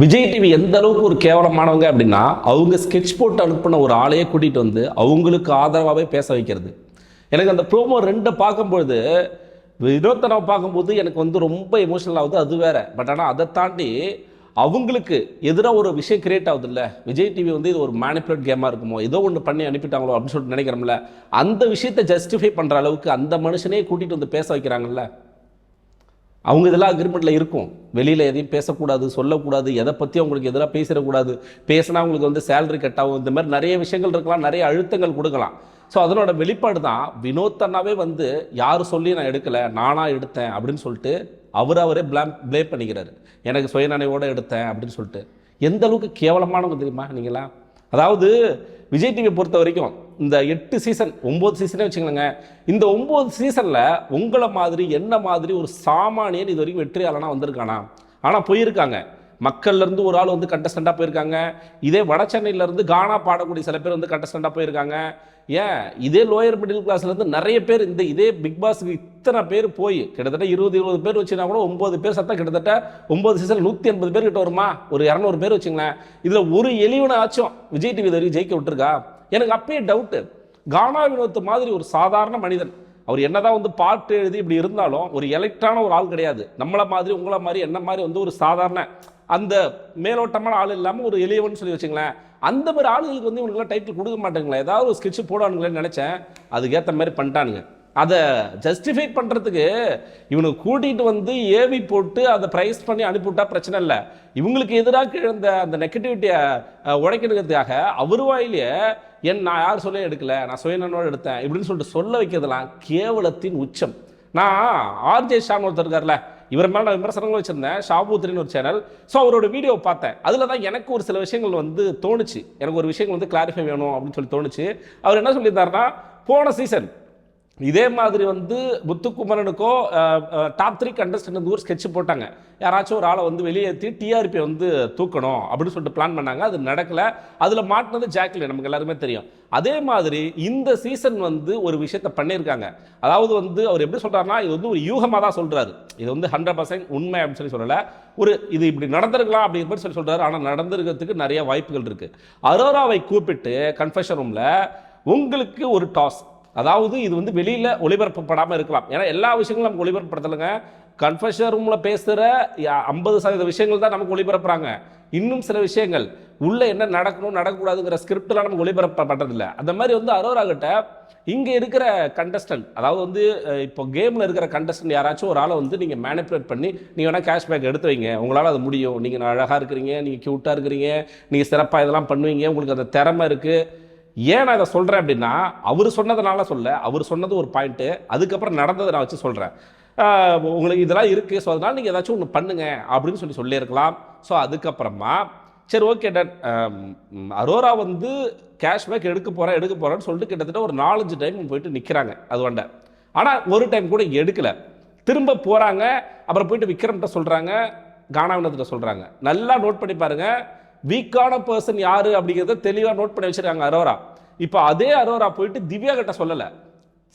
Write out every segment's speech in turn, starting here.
Vijay TV எந்த அளவுக்கு ஒரு கேவலமானவங்க அப்படின்னா, அவங்க ஸ்கெட்ச் போட்டு அனுப்பின ஒரு ஆளையே கூட்டிகிட்டு வந்து அவங்களுக்கு ஆதரவாகவே பேச வைக்கிறது. எனக்கு அந்த ப்ரோமோ 2 பார்க்கும்பொழுது, வினோத்தனை பார்க்கும்போது எனக்கு வந்து ரொம்ப எமோஷனல் ஆகுது, அது வேற. பட் ஆனால் அதை தாண்டி அவங்களுக்கு எதிராக ஒரு விஷயம் கிரியேட் ஆகுது இல்லை, விஜய் டிவி வந்து இது ஒரு மேனிப்புலேட் கேமாக இருக்குமோ, ஏதோ ஒன்று பண்ணி அனுப்பிட்டாங்களோ அப்படின்னு சொல்லிட்டு நினைக்கிறோம்ல, அந்த விஷயத்தை ஜஸ்டிஃபை பண்ணுற அளவுக்கு அந்த மனுஷனே கூட்டிகிட்டு வந்து பேச வைக்கிறாங்கல்ல. அவங்க இதெல்லாம் அக்ரிமெண்ட்டில் இருக்கும், வெளியில் எதையும் பேசக்கூடாது, சொல்லக்கூடாது, எதை பற்றி அவங்களுக்கு எதிராக பேசிடக்கூடாது, பேசினா அவங்களுக்கு வந்து சேலரி கட் ஆகும், இந்த மாதிரி நிறைய விஷயங்கள் இருக்கலாம், நிறைய அழுத்தங்கள் கொடுக்கலாம். ஸோ அதனோட வெளிப்பாடு தான் வினோத் அண்ணாவே வந்து யார் சொல்லி நான் எடுக்கலை, நானாக எடுத்தேன் அப்படின்னு சொல்லிட்டு அவரே ப்ளே பண்ணிக்கிறாரு. எனக்கு சுயநினைவோடு எடுத்தேன் அப்படின்னு சொல்லிட்டு. எந்த அளவுக்கு கேவலமானவங்க தெரியுமா நீங்களா? அதாவது விஜய் டிவியை பொறுத்த வரைக்கும் இந்த 8 சீசன் 9 சீசனே வச்சுக்கோங்க, இந்த 9 சீசனில் உங்களை மாதிரி என்ன மாதிரி ஒரு சாமானியன் இது வரைக்கும் வெற்றியாளனா வந்திருக்கானா? ஆனால் போயிருக்காங்க, மக்கள்லேருந்து ஒரு ஆள் வந்து கண்டஸ்டண்டாக போயிருக்காங்க. இதே வட சென்னையிலேருந்து கானா பாடக்கூடிய சில பேர் வந்து கண்டஸ்டண்டாக போயிருக்காங்க. ஏன் இதே லோயர் மிடில் கிளாஸ்லேருந்து நிறைய பேர் இதே பிக் பாஸுக்கு இத்தனை பேர் போய் கிட்டத்தட்ட 20 பேர் வச்சுன்னா கூட 9 பேர் சத்தம் கிட்டத்தட்ட 9 சீசன் 180 பேர் கிட்ட வருமா, ஒரு 200 பேர் வச்சுங்களேன். இதில் ஒரு எளிவனை ஆச்சும் விஜய் டிவி வரைக்கும் ஜெயிக்க விட்டுருக்கா? எனக்கு அப்பயே டவுட்டு. கானா வினோத் மாதிரி ஒரு சாதாரண மனிதன், அவர் என்னதான் வந்து பாட்டு எழுதி இப்படி இருந்தாலும் ஒரு எலக்ட்ரான ஒரு ஆள் கிடையாது. நம்மளை மாதிரி உங்களை மாதிரி என்ன மாதிரி வந்து ஒரு சாதாரண அந்த மேலோட்டமான ஆள் இல்லாமல் ஒரு எளியவன் சொல்லி வச்சுங்களேன். அந்த மாதிரி ஆளுகளுக்கு வந்து இவனுக்குலாம் டைட்டில் கொடுக்க மாட்டேங்களா? ஏதாவது ஒரு ஸ்கெட்ச் போடானுங்களேன்னு நினச்சேன், அதுக்கேற்ற மாதிரி பண்ணிட்டானுங்க. அதை ஜஸ்டிஃபை பண்ணுறதுக்கு இவனுக்கு கூட்டிகிட்டு வந்து ஏவி போட்டு அதை ப்ரைஸ் பண்ணி அனுப்பிவிட்டா பிரச்சனை இல்லை. இவங்களுக்கு எதிராக எழுந்த அந்த நெகட்டிவிட்டியை உடைக்கிறதுக்காக அவர் வாயிலேயே நான் யார் சொல்ல எடுக்கலை, நான் சுயநலனோடு எடுத்தேன் இப்படின்னு சொல்லிட்டு சொல்ல வைக்கிறதுலாம் கேவலத்தின் உச்சம். நான் ஆர்ஜே ஷான் ஒருத்தர் இருக்கார்ல, இவர் மேலே நான் விமர்சனங்கள் வச்சுருந்தேன், ஷாபூத்ரின்னு ஒரு சேனல். ஸோ அவரோட வீடியோ பார்த்தேன். அதில் தான் எனக்கு ஒரு சில விஷயங்கள் வந்து தோணுச்சு, எனக்கு ஒரு விஷயங்கள் வந்து கிளாரிஃபை வேணும் அப்படின்னு சொல்லி தோணுச்சு. அவர் என்ன சொல்லியிருந்தாருன்னா, போன சீசன் இதே மாதிரி வந்து முத்துக்குமரனுக்கோ டாப் 3 கண்டஸ்டன்ட் வந்து ஒரு ஸ்கெட்ச் போட்டாங்க, யாராச்சும் ஒரு ஆளை வந்து வெளியேற்றி டிஆர்பி வந்து தூக்கணும் அப்படின்னு சொல்லிட்டு பிளான் பண்ணாங்க. அது நடக்கலை. அதில் மாட்டினது ஜாக்லின், நமக்கு எல்லாருமே தெரியும். அதே மாதிரி இந்த சீசன் வந்து ஒரு விஷயத்த பண்ணியிருக்காங்க. அதாவது வந்து அவர் எப்படி சொல்கிறாருன்னா, இது வந்து ஒரு யூகமாக தான் சொல்கிறாரு, இது வந்து 100% உண்மை அப்படின்னு சொல்லி சொல்லலை, ஒரு இது இப்படி நடந்திருக்கலாம் அப்படிங்கிற மாதிரி சொல்லி சொல்கிறாரு. ஆனால் நடந்திருக்கிறதுக்கு நிறைய வாய்ப்புகள் இருக்குது. அரோராவை கூப்பிட்டு கன்ஃபெஷன் ரூமில் உங்களுக்கு ஒரு டாஸ், அதாவது இது வந்து வெளியில் ஒளிபரப்பப்படாமல் இருக்கலாம், ஏன்னா எல்லா விஷயங்களும் நமக்கு ஒளிபரப்படுத்தலைங்க. கன்ஃபெஷன் ரூமில் பேசுகிற 50% விஷயங்கள் தான் நமக்கு ஒளிபரப்புறாங்க. இன்னும் சில விஷயங்கள் உள்ளே என்ன நடக்கணும் நடக்கக்கூடாதுங்கிற ஸ்கிரிப்டெலாம் நமக்கு ஒளிபரப்பப்படுறதில்லை. அந்த மாதிரி வந்து அரோரா கிட்ட இங்கே இருக்கிற கண்டஸ்டன்ட், அதாவது வந்து இப்போ கேமில் இருக்கிற கண்டஸ்டன்ட் யாராச்சும் ஒரு ஆளை வந்து நீங்கள் மேனிப்புலேட் பண்ணி நீங்கள் வேணால் கேஷ்பேக் எடுத்து வைங்க, உங்களால் அது முடியும், நீங்கள் அழகாக இருக்கிறீங்க, நீங்கள் க்யூட்டாக இருக்கிறீங்க, நீங்கள் சிறப்பாக இதெல்லாம் பண்ணுவீங்க, உங்களுக்கு அந்த திறமை இருக்குது. ஏன் நான் இதை சொல்கிறேன் அப்படின்னா, அவர் சொன்னதுனால சொல்ல, அவர் சொன்னது ஒரு பாயிண்ட்டு, அதுக்கப்புறம் நடந்ததை நான் வச்சு சொல்கிறேன். உங்களுக்கு இதெல்லாம் இருக்குது, ஸோ அதனால் நீங்கள் ஏதாச்சும் ஒன்று பண்ணுங்க அப்படின்னு சொல்லியிருக்கலாம். ஸோ அதுக்கப்புறமா சரி ஓகே டன், அரோரா வந்து கேஷ்பேக் எடுக்க போகிறேன்னு சொல்லிட்டு கிட்டத்தட்ட ஒரு 4-5 டைம் போயிட்டு நிற்கிறாங்க அது வண்ட. ஆனால் ஒரு டைம் கூட எடுக்கலை. திரும்ப போகிறாங்க, அப்புறம் போயிட்டு விக்ரம்கிட்ட சொல்கிறாங்க, கானாவினத்திட்ட சொல்கிறாங்க. நல்லா நோட் பண்ணி பாருங்கள், வீக்கான பர்சன் யாரு அப்படிங்கிறத தெளிவாக நோட் பண்ணி வச்சிருக்காங்க அரோரா. இப்போ அதே அரோரா போயிட்டு திவ்யா கிட்ட சொல்லலை,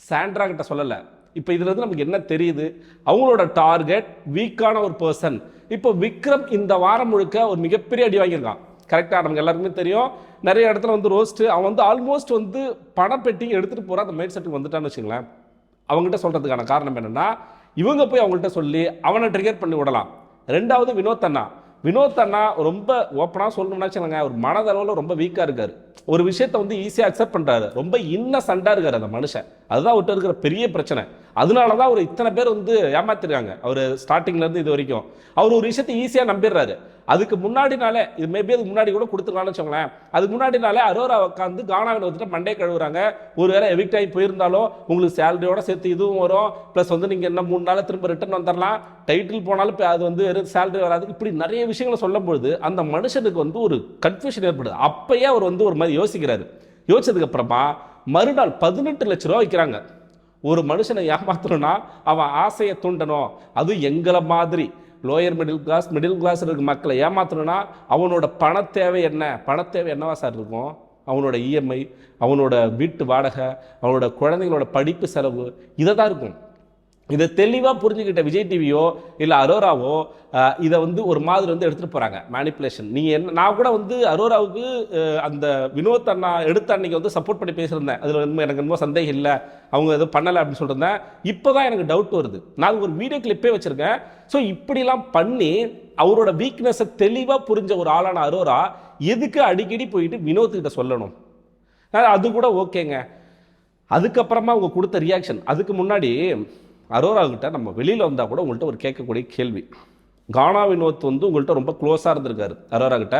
சாண்ட்ரா கிட்ட சொல்லலை. இப்போ இதுல இருந்து நமக்கு என்ன தெரியுது, அவங்களோட டார்கெட் வீக்கான ஒரு பர்சன். இப்போ விக்ரம் இந்த வாரம் முழுக்க ஒரு மிகப்பெரிய அடி வாங்கியிருக்கான், கரெக்டாக நமக்கு எல்லாருக்குமே தெரியும். நிறைய இடத்துல வந்து ரோஸ்ட்டு, அவன் வந்து ஆல்மோஸ்ட் வந்து பணப்பெட்டி எடுத்துகிட்டு போகிற அந்த மைண்ட் செட்டுக்கு வந்துட்டான்னு வச்சுங்களேன். அவங்ககிட்ட சொல்கிறதுக்கான காரணம் என்னென்னா, இவங்க போய் அவங்கள்ட்ட சொல்லி அவனை ட்ரிகர் பண்ணி விடலாம். ரெண்டாவது வினோத் அண்ணா ரொம்ப ஓப்பனாக சொல்லணும்னா வச்சுக்கோங்க, ஒரு மனதளவில் ரொம்ப வீக்காக இருக்கார். ஒரு விஷயத்தை வந்து ஈஸியாக அக்செப்ட் பண்ணுறாரு, ரொம்ப இன்னசென்ட்டாக இருக்கார் அந்த மனுஷன். அதுதான் அவர்கிட்ட இருக்கிற பெரிய பிரச்சனை. அதனால தான் அவர் இத்தனை பேர் வந்து ஏமாத்திருக்காங்க. அவர் ஸ்டார்டிங்லேருந்து இது வரைக்கும் அவர் ஒரு விஷயத்தை ஈஸியாக நம்பிடுறாரு. அதுக்கு முன்னாடினாலே இது மேபி அதுக்கு முன்னாடி கூட கொடுத்துருக்கான்னு வச்சுக்கோங்களேன், அதுக்கு முன்னாடினாலே அரோரா உட்காந்து கானாவின் வந்துட்டு மண்டே கழுவுறாங்க. ஒரு வேளை எவிக்ட் ஆகி போயிருந்தாலும் உங்களுக்கு சேலரியோட சேர்த்து இதுவும் வரும், ப்ளஸ் வந்து நீங்கள் என்ன 3 நாள் திரும்ப ரிட்டர்ன் வந்துடலாம், டைட்டில் போனாலும் அது வந்து வெறும் சேலரி வராது, இப்படி நிறைய விஷயங்களை சொல்லும்பொழுது அந்த மனுஷனுக்கு வந்து ஒரு கன்ஃபியூஷன் ஏற்படுது. அப்பயே அவர் வந்து ஒரு மாதிரி யோசிக்கிறாரு. யோசிச்சதுக்கு அப்புறமா மறுநாள் 18 லட்ச ரூபா வைக்கிறாங்க. ஒரு மனுஷனை ஏமாத்தணும்னா அவன் ஆசையை தூண்டணும், அது எங்களை மாதிரி லோயர் மிடில் கிளாஸ் இருக்க மக்களை ஏமாத்தணும்னா அவனோட பணத்தேவை என்னவா சார் இருக்கும்? அவனோட இஎம்ஐ, அவனோட வீட்டு வாடகை, அவனோட குழந்தைங்களோட படிப்பு செலவு, இதை தான் இருக்கும். இதை தெளிவாக புரிஞ்சுக்கிட்ட விஜய் டிவியோ இல்லை அரோராவோ இதை வந்து ஒரு மாதிரி வந்து எடுத்துகிட்டு போகிறாங்க மேனிப்புலேஷன். நீங்கள் என்ன, நான் கூட வந்து அரோராவுக்கு அந்த வினோத் அண்ணா எடுத்த அன்னைக்கு வந்து சப்போர்ட் பண்ணி பேசியிருந்தேன். அதில் எனக்கு ரொம்ப சந்தேகம் இல்லை, அவங்க எதுவும் பண்ணலை அப்படின்னு சொல்லியிருந்தேன். இப்போ தான் எனக்கு டவுட் வருது. நான் ஒரு வீடியோ கிளிப்பே வச்சுருக்கேன். ஸோ இப்படிலாம் பண்ணி அவரோட வீக்னஸை தெளிவாக புரிஞ்ச ஒரு ஆளான அரோரா எதுக்கு அடிக்கடி போயிட்டு வினோத்துக்கிட்ட சொல்லணும்? அது கூட ஓகேங்க. அதுக்கப்புறமா அவங்க கொடுத்த ரியாக்ஷன், அதுக்கு முன்னாடி அரோரா கிட்ட நம்ம வெளியில் வந்தால் கூட உங்கள்கிட்ட ஒரு கேட்கக்கூடிய கேள்வி, கானா வினோத் வந்து உங்கள்கிட்ட ரொம்ப க்ளோஸாக இருந்திருக்காரு. அரோரா கிட்ட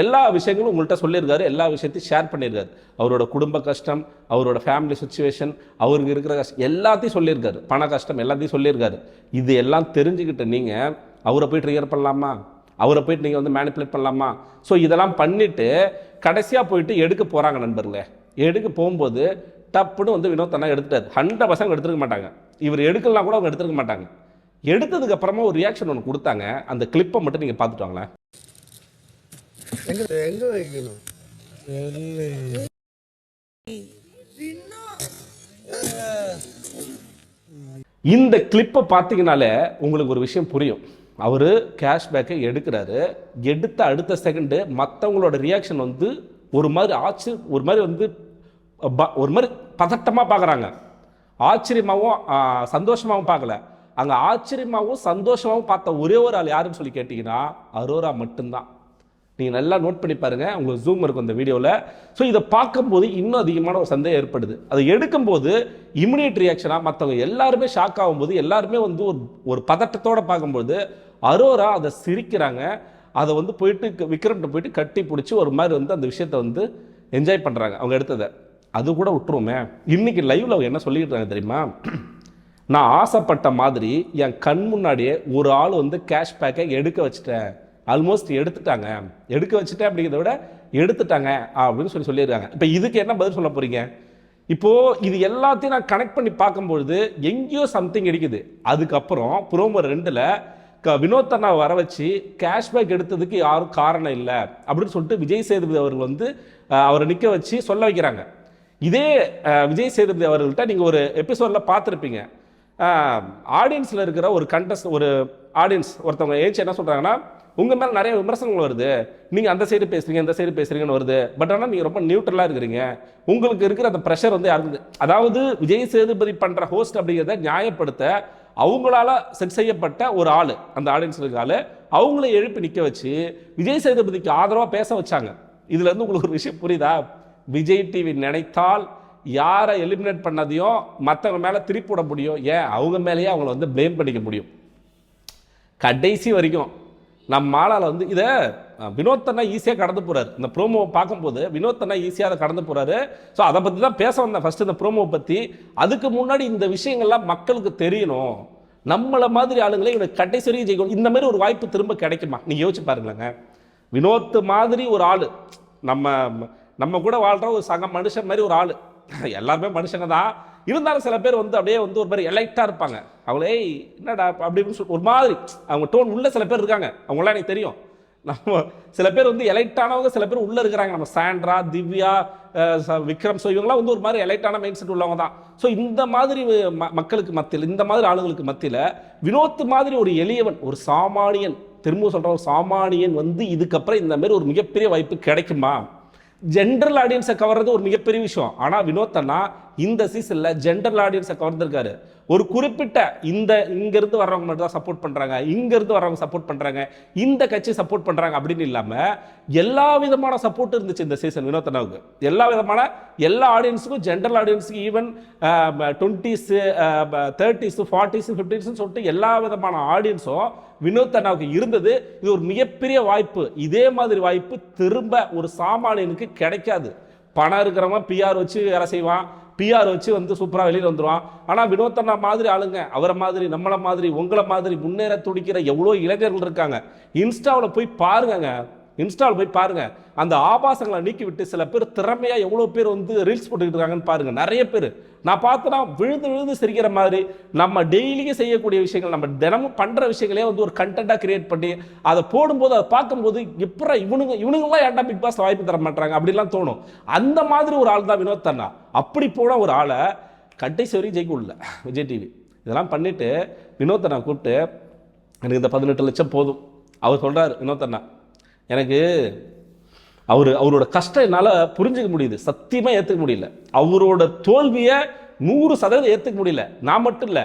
எல்லா விஷயங்களும் உங்கள்கிட்ட சொல்லியிருக்காரு, எல்லா விஷயத்தையும் ஷேர் பண்ணியிருக்காரு. அவரோட குடும்ப கஷ்டம், அவரோட ஃபேமிலி சுச்சுவேஷன், அவருக்கு இருக்கிற கஷ்டம் எல்லாத்தையும் சொல்லியிருக்காரு, பண கஷ்டம் எல்லாத்தையும் சொல்லியிருக்காரு. இது எல்லாம் தெரிஞ்சுக்கிட்டு நீங்கள் அவரை போய் ட்ரிகர் பண்ணலாமா? அவரை போயிட்டு நீங்கள் வந்து மேனிப்புலேட் பண்ணலாமா? ஸோ இதெல்லாம் பண்ணிவிட்டு கடைசியாக போயிட்டு எடுக்க போகிறாங்க நண்பர்களே. எடுக்க போகும்போது டப்புன்னு வந்து வினோத் அண்ணா எடுத்துட்டார். 100% எடுத்துருக்க மாட்டாங்க. இவர் எடுக்கலாம் கூட அவங்க எடுத்துருக்க மாட்டாங்க. எடுத்ததுக்கு அப்புறமா ஒரு ரியாக்ஷன் ஒன்று கொடுத்தாங்க. அந்த கிளிப்பை மட்டும் நீங்கள் பார்த்துட்டு வாங்களேன். இந்த கிளிப்பை பார்த்தீங்கனாலே உங்களுக்கு ஒரு விஷயம் புரியும். அவர் கேஷ்பேக்கை எடுக்கிறாரு. எடுத்த அடுத்த செகண்டு மற்றவங்களோட ரியாக்ஷன் வந்து ஒரு மாதிரி ஒரு மாதிரி வந்து ஒரு மாதிரி பதட்டமாக பார்க்குறாங்க. ஆச்சரியமாகவும் சந்தோஷமாகவும் பார்க்கல. அங்கே ஆச்சரியமாகவும் சந்தோஷமாகவும் பார்த்த ஒரே ஒரு ஆள் யாருன்னு சொல்லி கேட்டிங்கன்னா அரோரா மட்டும்தான். நீங்கள் நல்லா நோட் பண்ணி பாருங்கள், உங்களுக்கு ஜூம் இருக்கும் இந்த வீடியோவில். ஸோ இதை பார்க்கும்போது இன்னும் அதிகமான ஒரு சந்தேகம் ஏற்படுது. அதை எடுக்கும்போது இம்மிடியேட் ரியாக்ஷனாக மற்றவங்க எல்லாருமே ஷாக் ஆகும்போது, எல்லாருமே வந்து ஒரு பதட்டத்தோடு பார்க்கும்போது அரோரா அதை சிரிக்கிறாங்க. அதை வந்து போயிட்டு விக்ரம்கிட்ட போயிட்டு கட்டி பிடிச்சி ஒரு மாதிரி வந்து அந்த விஷயத்தை வந்து என்ஜாய் பண்ணுறாங்க அவங்க எடுத்ததை. அது கூட விட்டுருவோமே, இன்னைக்கு லைவ்ல அவங்க என்ன சொல்லிக்கிட்டாங்க தெரியுமா? நான் ஆசைப்பட்ட மாதிரி என் கண் முன்னாடியே ஒரு ஆள் வந்து கேஷ்பேக்கை எடுக்க வச்சுட்டேன், ஆல்மோஸ்ட் எடுத்துட்டாங்க, எடுக்க வச்சுட்டேன் அப்படிங்கிறத விட எடுத்துட்டாங்க அப்படின்னு சொல்லியிருக்காங்க. இப்போ இதுக்கு என்ன பதில் சொல்ல போறீங்க? இப்போது இது எல்லாத்தையும் நான் கனெக்ட் பண்ணி பார்க்கும்பொழுது எங்கேயோ சம்திங் இருக்குது. அதுக்கப்புறம் ப்ரோமோ 2ல் வினோத் அண்ணா வர வச்சு கேஷ்பேக் எடுத்ததுக்கு யாரும் காரணம் இல்லை அப்படின்னு சொல்லிட்டு விஜய் சேதுபதி அவர்கள் வந்து அவரை நிற்க வச்சு சொல்ல வைக்கிறாங்க. இதே விஜய் சேதுபதி அவர்கள்ட்ட நீங்கள் ஒரு எபிசோடில் பார்த்துருப்பீங்க. ஆடியன்ஸில் இருக்கிற ஒரு ஆடியன்ஸ் ஒருத்தவங்க ஏச்சு என்ன சொல்கிறாங்கன்னா, உங்கள் மேலே நிறைய விமர்சனங்கள் வருது, நீங்கள் அந்த சைடு பேசுகிறீங்க இந்த சைடு பேசுகிறீங்கன்னு வருது, பட் ஆனால் நீங்கள் ரொம்ப நியூட்ரலாக இருக்கிறீங்க, உங்களுக்கு இருக்கிற அந்த ப்ரெஷர் வந்து யாருக்கு, அதாவது விஜய் சேதுபதி பண்ணுற ஹோஸ்ட் அப்படிங்கிறத நியாயப்படுத்த அவங்களால செட் செய்யப்பட்ட ஒரு ஆள், அந்த ஆடியன்ஸில் இருக்க ஆள், அவங்கள எழுப்பி நிற்க வச்சு விஜய் சேதுபதிக்கு ஆதரவாக பேச வச்சாங்க. இதுலேருந்து உங்களுக்கு ஒரு விஷயம் புரியுதா? விஜய் டிவி நினைத்தால் யாரை எலிமினேட் பண்ணதையும் மற்றவங்க மேலே திருப்பி விட முடியும். ஏன் அவங்க மேலேயே அவங்கள வந்து பிளேம் பண்ணிக்க முடியும். கடைசி வரைக்கும் நம்ம ஆளால் வந்து இதை வினோத் அண்ணா ஈஸியாக கடந்து போகிறார். இந்த ப்ரோமோவை பார்க்கும்போது வினோத் அண்ணா ஈஸியாக அதை கடந்து போகிறாரு. ஸோ அதை பற்றி தான் பேச வந்தேன் ஃபஸ்ட்டு, இந்த ப்ரோமோவை பற்றி. அதுக்கு முன்னாடி இந்த விஷயங்கள்லாம் மக்களுக்கு தெரியணும். நம்மளை மாதிரி ஆளுங்களே இவனுக்கு கடைசி வரைக்கும் ஜெயிக்கணும். இந்த மாதிரி ஒரு வாய்ப்பு திரும்ப கிடைக்குமா? நீங்கள் யோசிச்சு பாருங்களேங்க. வினோத் மாதிரி ஒரு ஆள், நம்ம கூட வாழ்கிற ஒரு சக மனுஷன் மாதிரி ஒரு ஆள், எல்லாருமே மனுஷங்க தான் இருந்தாலும் சில பேர் வந்து அப்படியே வந்து ஒரு மாதிரி எலைட்டாக இருப்பாங்க. அவங்களே என்னடா அப்படின்னு சொல்லி ஒரு மாதிரி அவங்க டோன் உள்ள சில பேர் இருக்காங்க. அவங்களாம் எனக்கு தெரியும். நம்ம சில பேர் வந்து எலைட்டானவங்க சில பேர் உள்ளே இருக்கிறாங்க. நம்ம சாண்ட்ரா, திவ்யா, விக்ரம், ஸோ இவங்களாம் வந்து ஒரு மாதிரி எலைட்டான மைண்ட் செட் உள்ளவங்க தான். ஸோ இந்த மாதிரி மக்களுக்கு மத்தியில், இந்த மாதிரி ஆளுங்களுக்கு மத்தியில் வினோத் மாதிரி ஒரு எளியவன், ஒரு சாமானியன், திரும்ப சொல்கிற ஒரு சாமானியன் வந்து இதுக்கப்புறம் இந்த மாதிரி ஒரு மிகப்பெரிய வாய்ப்பு கிடைக்குமா? ஜென்ரல் ஆடியன்ஸை கவர்றது ஒரு மிகப்பெரிய விஷயம். ஆனால் வினோத் அண்ணா இந்த சீசனில் ஜென்ரல் ஆடியன்ஸை கவர்ந்துருக்காரு. ஒரு குறிப்பிட்ட இங்கேருந்து வர்றவங்க மட்டும் தான் சப்போர்ட் பண்ணுறாங்க, இங்கேருந்து வர்றவங்க சப்போர்ட் பண்ணுறாங்க, இந்த கட்சி சப்போர்ட் பண்ணுறாங்க அப்படின்னு இல்லாமல் எல்லா விதமான சப்போர்ட் இருந்துச்சு இந்த சீசன் வினோத் அண்ணாவுக்கு. எல்லா ஆடியன்ஸுக்கும், ஜென்ரல் ஆடியன்ஸுக்கு, even 20s 30s 40s 50s சொல்லிட்டு எல்லா விதமான ஆடியன்ஸும் வினோத் அண்ணாவுக்கு இருந்தது. இது ஒரு மிகப்பெரிய வாய்ப்பு. இதே மாதிரி வாய்ப்பு திரும்ப ஒரு சாமானியனுக்கு கிடைக்காது. பணம் இருக்கிறவன் பிஆர் வச்சு வேலை செய்வான், பிஆர் வச்சு வந்து சூப்பராக வெளியில் வந்துடுவான். ஆனால் வினோத் அண்ணா மாதிரி ஆளுங்க, அவரை மாதிரி, நம்மளை மாதிரி, உங்களை மாதிரி முன்னேற துடிக்கிற எவ்வளோ இளைஞர்கள் இருக்காங்க. இன்ஸ்டாவில் போய் பாருங்க, அந்த ஆபாசங்களை நீக்கி விட்டு சில பேர் திறமையாக எவ்வளோ பேர் வந்து ரீல்ஸ் போட்டுக்கிட்டு இருக்காங்கன்னு பாருங்க. நிறைய பேர் நான் பார்த்தனா விழுந்து சிரிக்கிற மாதிரி, நம்ம டெய்லியும் செய்யக்கூடிய விஷயங்கள், நம்ம தினமும் பண்ணுற விஷயங்களே வந்து ஒரு கண்டென்ட்டாக கிரியேட் பண்ணி அதை போடும்போது, அதை பார்க்கும்போது எப்படா இவனுங்களாம் ஏன்டா பிக் பாஸ் வாய்ப்பு தர மாட்டாங்க அப்படிலாம் தோணும். அந்த மாதிரி ஒரு ஆள் தான் வினோத் அண்ணா. அப்படி போன ஒரு ஆளை கடைசி வரைக்கும் ஜெயிக்க விடல விஜய் டிவி. இதெல்லாம் பண்ணிவிட்டு வினோத் நான் கூப்பிட்டு எனக்கு இந்த 18 லட்சம் போதும். அவர் சொல்கிறார், வினோத் அண்ணா எனக்கு அவரோட கஷ்டம் என்னால் புரிஞ்சுக்க முடியுது, சத்தியமாக ஏற்றுக்க முடியல. அவரோட தோல்வியை 100% ஏற்றுக்க முடியல. நான் மட்டும் இல்லை,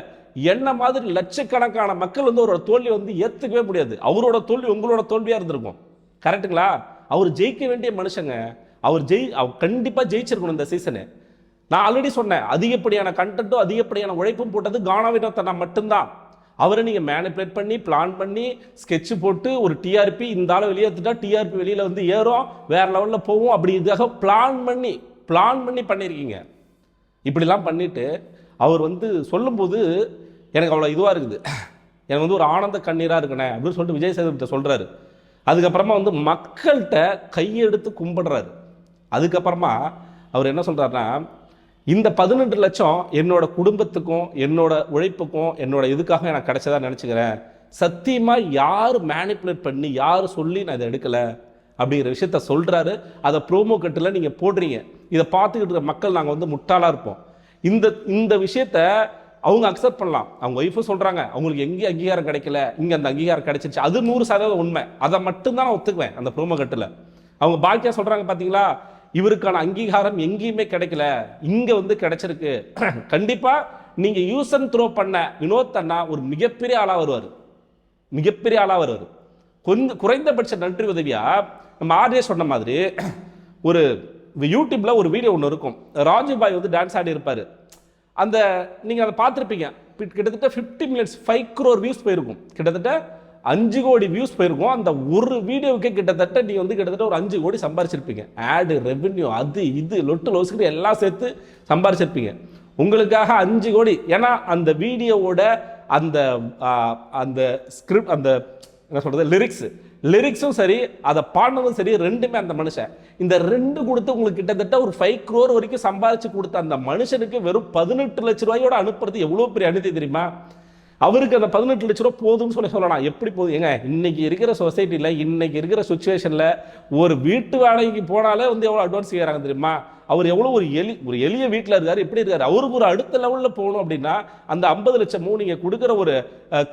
என்ன மாதிரி லட்சக்கணக்கான மக்கள் வந்து அவரோட தோல்வி வந்து ஏற்றுக்கவே முடியாது. அவரோட தோல்வி உங்களோட தோல்வியாக இருந்திருக்கும். கரெக்டுங்களா? அவர் ஜெயிக்க வேண்டிய மனுஷங்க. அவர் கண்டிப்பாக ஜெயிச்சிருக்கணும் இந்த சீசனு. நான் ஆல்ரெடி சொன்னேன், அதிகப்படியான கண்டென்ட்டும் அதிகப்படியான உழைப்பும் போட்டது கானா வினோத் அண்ணா மட்டும்தான். அவரை நீங்கள் மேனிப்புலேட் பண்ணி பிளான் பண்ணி ஸ்கெட்சு போட்டு ஒரு டிஆர்பி இந்த ஆளை வெளியே எடுத்துட்டா டிஆர்பி வெளியில் வந்து ஏறும், வேறு லெவலில் போகும், அப்படி இதுக்காக பிளான் பண்ணி பண்ணியிருக்கீங்க. இப்படிலாம் பண்ணிவிட்டு அவர் வந்து சொல்லும்போது எனக்கு அவ்வளோ இதுவாக இருக்குது. எனக்கு வந்து ஒரு ஆனந்த கண்ணீராக இருக்குண்ணே அப்படின்னு சொல்லிட்டு விஜய் சேதுபதி சொல்கிறாரு. அதுக்கப்புறமா வந்து மக்கள்கிட்ட கையெடுத்து கும்பிடுறாரு. அதுக்கப்புறமா அவர் என்ன சொல்கிறாருன்னா, இந்த 18 லட்சம் என்னோட குடும்பத்துக்கும் என்னோட உழைப்புக்கும் என்னோட இதுக்காக எனக்கு கிடைச்சதா நினச்சிக்கிறேன். சத்தியமாக யார் மேனிப்புலேட் பண்ணி யார் சொல்லி நான் இதை எடுக்கலை அப்படிங்கிற விஷயத்த சொல்கிறாரு. அதை ப்ரோமோ கட்டில் நீங்கள் போடுறீங்க. இதை பார்த்துக்கிட்டு இருக்க மக்கள் நாங்கள் வந்து முட்டாளாக இருப்போம். இந்த விஷயத்த அவங்க அக்செப்ட் பண்ணலாம். அவங்க ஒய்ஃபும் சொல்கிறாங்க அவங்களுக்கு எங்கேயும் அங்கீகாரம் கிடைக்கல, இங்கே அந்த அங்கீகாரம் கிடைச்சிருச்சு. அது 100% உண்மை. அதை மட்டும்தான் நான் ஒத்துக்குவேன் அந்த ப்ரோமோ கட்டில். அவங்க பாக்கியா சொல்கிறாங்க பார்த்தீங்களா, இவருக்கான அங்கீகாரம் எங்கேயுமே கிடைக்கல, இங்கே வந்து கிடைச்சிருக்கு. கண்டிப்பாக நீங்கள் யூஸ் அண்ட் த்ரோ பண்ண வினோத் அண்ணா ஒரு மிகப்பெரிய ஆளாக வருவார். கொஞ்சம் குறைந்தபட்ச நன்றி உதவியாக நம்ம ஆர்ஜே சொன்ன மாதிரி ஒரு யூடியூப்பில் ஒரு வீடியோ ஒன்று இருக்கும். ராஜுபாய் வந்து டான்ஸ் ஆடி இருப்பார். அந்த நீங்கள் அதை பார்த்துருப்பீங்க. கிட்டத்தட்ட 50 மில்லியன்ஸ் 5 crore வியூஸ் போயிருக்கும். கிட்டத்தட்ட 5 கோடி வியூஸ் போயிருக்கும். அந்த ஒரு வீடியோவுக்கே கிட்டத்தட்ட நீங்கள் வந்து கிட்டத்தட்ட ஒரு 5 கோடி சம்பாரிச்சிருப்பீங்க. ஆடு ரெவென்யூ அது இது லொட்டு லோசுக்கிட்டு எல்லாம் சேர்த்து சம்பாரிச்சிருப்பீங்க. உங்களுக்காக 5 கோடி. ஏன்னா அந்த வீடியோவோட அந்த அந்த ஸ்கிரிப்ட், அந்த என்ன சொல்கிறது, லிரிக்ஸும் சரி, அதை பாடினதும் சரி, ரெண்டுமே அந்த மனுஷன். இந்த 2 கொடுத்து உங்களுக்கு கிட்டத்தட்ட ஒரு 5 crore வரைக்கும் சம்பாதிச்சு கொடுத்த அந்த மனுஷனுக்கு வெறும் 18 லட்ச ரூபாயோட அனுப்புறது எவ்வளோ பெரிய அநீதி தெரியுமா? அவருக்கு அந்த 18 லட்ச ரூபா போதும்னு சொல்லலாம். எப்படி போதும்? ஏங்க, இன்னைக்கு இருக்கிற சொசைட்டியில், இன்னைக்கு இருக்கிற சுச்சுவேஷனில் ஒரு வீட்டு வேலைக்கு போனாலே வந்து எவ்வளோ அட்வான்ஸ் செய்கிறாங்க தெரியுமா? அவர் எவ்வளோ ஒரு எளிய வீட்டில் இருக்காரு, எப்படி இருக்காரு? அவருக்கு ஒரு அடுத்த லெவலில் போகணும் அப்படின்னா அந்த 50 லட்சமோ நீங்கள் கொடுக்குற ஒரு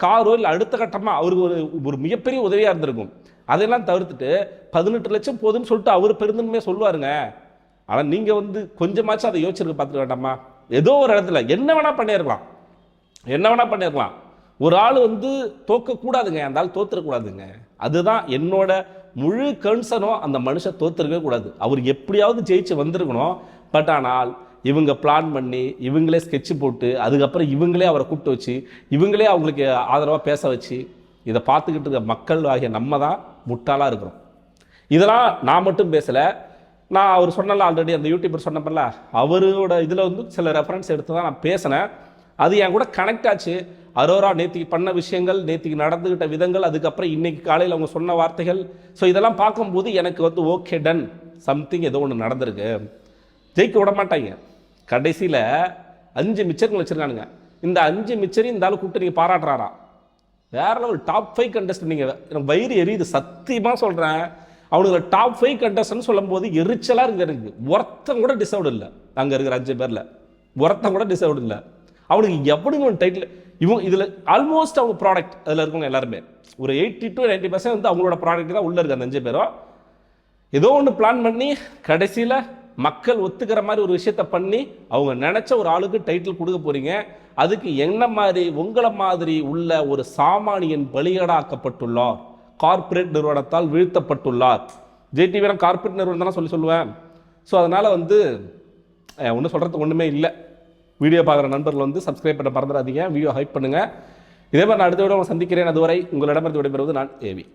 காரோ இல்லை அடுத்த கட்டமாக அவருக்கு ஒரு மிகப்பெரிய உதவியாக இருந்திருக்கும். அதெல்லாம் தவிர்த்துட்டு 18 லட்சம் போதுன்னு சொல்லிட்டு அவர் பெருந்தன்மையே சொல்லுவாருங்க. ஆனால் நீங்கள் வந்து கொஞ்சமாச்சும் அதை யோசிச்சிருக்க பார்த்துக்க வேண்டாமா? ஏதோ ஒரு இடத்துல என்ன வேணால் பண்ணிடலாம். ஒரு ஆள் வந்து தோக்கக்கூடாதுங்க, அந்த ஆள் தோத்துறக்கூடாதுங்க. அதுதான் என்னோட முழு கன்சர்னும். அந்த மனுஷன் தோத்துருக்கவே கூடாது. அவர் எப்படியாவது ஜெயிச்சு வந்திருக்கணும். பட் ஆனால் இவங்க பிளான் பண்ணி இவங்களே ஸ்கெட்சு போட்டு அதுக்கப்புறம் இவங்களே அவரை கூப்பிட்டு வச்சு இவங்களே அவங்களுக்கு ஆதரவாக பேச வச்சு இதை பார்த்துக்கிட்டு இருக்க மக்கள் ஆகிய நம்ம தான் முட்டாளாக இருக்கிறோம். இதெல்லாம் நான் மட்டும் பேசலை. நான் அவர் சொன்னல ஆல்ரெடி, அந்த யூடியூபர் சொன்னப்பல அவரோட இதில் வந்து சில ரெஃபரன்ஸ் எடுத்து தான் நான் பேசினேன். அது என் கூட கனெக்ட் ஆச்சு. அரோரா நேத்திக்கு பண்ண விஷயங்கள், நேத்திக்கு நடந்துக்கிட்ட விதங்கள், அதுக்கப்புறம் இன்னைக்கு காலையில் அவங்க சொன்ன வார்த்தைகள். ஸோ இதெல்லாம் பார்க்கும்போது எனக்கு வந்து ஓகே டன், சம்திங் ஏதோ ஒன்று நடந்திருக்கு. ஜெயிக்க விட மாட்டாங்க. கடைசியில் 5 மிச்சர்கள் வச்சுருக்கானுங்க. இந்த 5 மிச்சரையும் இந்த ஆள் கூப்பிட்டு நீங்கள் பாராட்டுறாரா? வேற லெவல் டாப் 5 கண்டஸ்ட். நீங்கள் எனக்கு வயிறு எரியுது, சத்தியமாக சொல்கிறேன். அவனுக்கு டாப் 5 கண்டஸ்ட்னு சொல்லும் போது எரிச்சலாக இருக்குது எனக்கு. ஒருத்தன் கூட டிசர்வ்டு இல்லை. அங்கே இருக்கிற 5 பேரில் ஒருத்தன் கூட டிசர்வ்டு இல்லை. அவனுக்கு எவ்வளவு ஒரு டைட்டில். இவங்க இதில் ஆல்மோஸ்ட் அவங்க ப்ராடக்ட் அதில் இருக்கவங்க எல்லாருமே ஒரு 80 to 90% வந்து அவங்களோட ப்ராடக்ட் தான் உள்ளே இருக்குது. அந்த 5 பேரும் ஏதோ ஒன்று பிளான் பண்ணி கடைசியில் மக்கள் ஒத்துக்கிற மாதிரி ஒரு விஷயத்த பண்ணி அவங்க நினச்ச ஒரு ஆளுக்கு டைட்டில் கொடுக்க போகிறீங்க. அதுக்கு என்ன மாதிரி உங்களை மாதிரி உள்ள ஒரு சாமானியன் பலிகடாக்கப்பட்டுள்ளார், கார்ப்பரேட் நிறுவனத்தால் வீழ்த்தப்பட்டுள்ளார். ஜேடிவி கார்ப்பரேட் நிறுவனம் தானே சொல்லுவேன். ஸோ அதனால் வந்து ஒன்றும் சொல்கிறதுக்கு ஒன்றுமே இல்லை. வீடியோ பார்க்குற நண்பர்கள் வந்து சப்ஸ்கிரைப் பண்ண மறந்துடாதீங்க. வீடியோ ஹைப் பண்ணுங்கள். இதே மாதிரி நான் அடுத்த விட சந்திக்கிறேன். அதுவரை உங்களிடமிருந்து விடைபெறுவது நான் ஏவி.